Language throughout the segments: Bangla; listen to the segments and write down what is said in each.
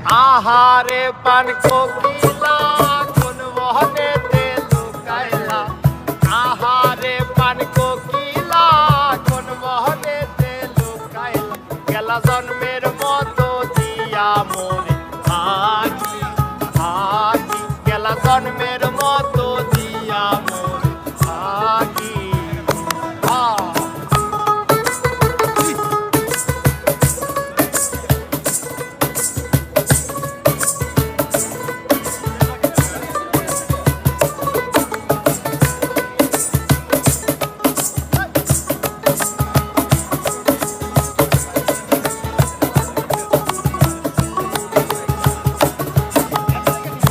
আহারে পান কোকিলা কোন বহনেতে লুকাইলা, আহারে পান কোকিলা কোন বহনেতে লুকাইলা, গেলা জন্মের মতো দিয়া মোরে ফাঁকি ফাঁকি, গেলা জন্মের মতো দিয়া মোরে ফাঁকি।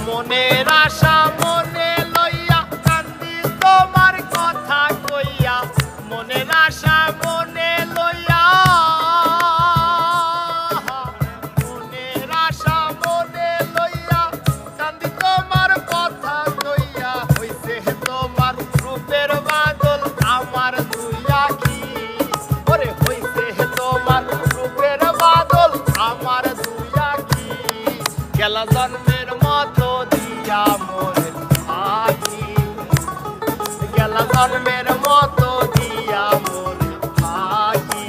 মনের আশা মনে লইয়া কান্দি তোমার কথা কইয়া, মনের আশা মনে লইয়া, মনের আশা মনে লইয়া কান্দি তোমার কথা কইয়া, হইছে তোমার রূপের বাদল আমার দুই আখি, ওরে হইছে তোমার রূপের বাদল আমার দুই আখি, গেলা জন্মের মতো দিয়া মোরে ফাঁকি, গেলা জন্মের মতো দিয়া মোরে ফাঁকি।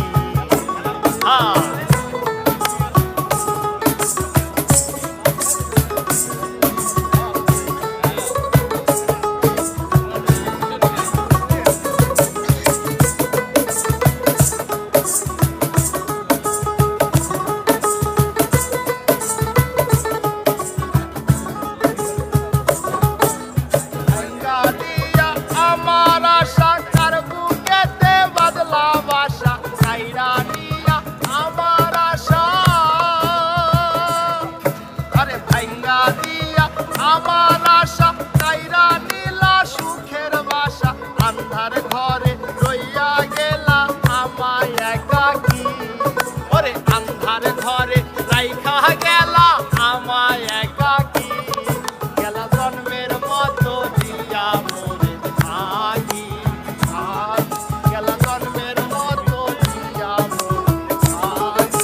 আমার আশা কার বুকেতে বদলা বাসা, কাইরা নিয়া আমার আশা, আরে ভাঙ্গা দিয়া আমার আশা, কাইরা নীলা সুখের বাসা, আন্ধার ঘরে রইয়া গেলা আমায় একাকী, ওরে আন্ধার ঘরে রাইখা গেলা আমায় একাকী, গেলা জন্মের মতো দিয়া মোরে ফাঁকি ফাঁকি, গেলা জন্মের মতো দিয়া মোরে ফাঁকি।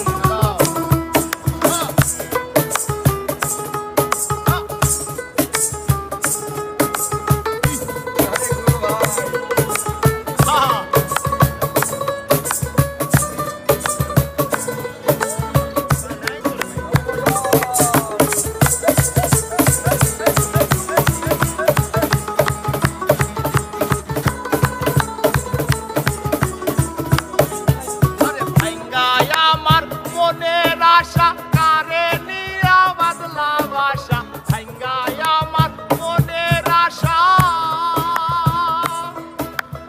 আমার মনের আশা কারে নিয়া বদলা বাসা, ভাঙ্গায় আমার মনের আশা,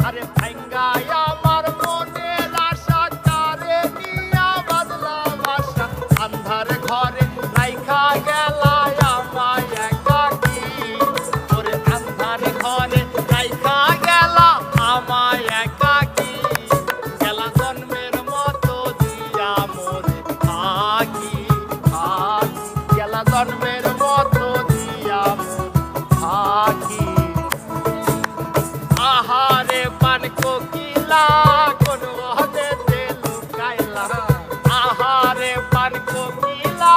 আরে ভাঙ্গায় আমার মনের আশা, কারে নিয়া বদলা বাসা, আন্ধার ঘরে রাইখা গেলা আমায় একাকী, ওরে আন্ধার ঘরে রাইখা গেলা আমায় একাকী, গেলা জন্মের মতো দিয়া মোরে ফাঁকি ফাঁকি, গেলা জন্মের মতো দিয়া মোরে ফাঁকি। আহারে পান কোকিলা কোন বহনেতে লুকাইলা, আহারে পান কোকিলা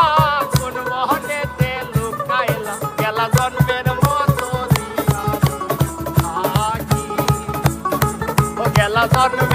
কোন বহনেতে লুকাইলা, গেলা জন্মের মতো দিয়া মোরে ফাঁকি, ও গেলা জন্মের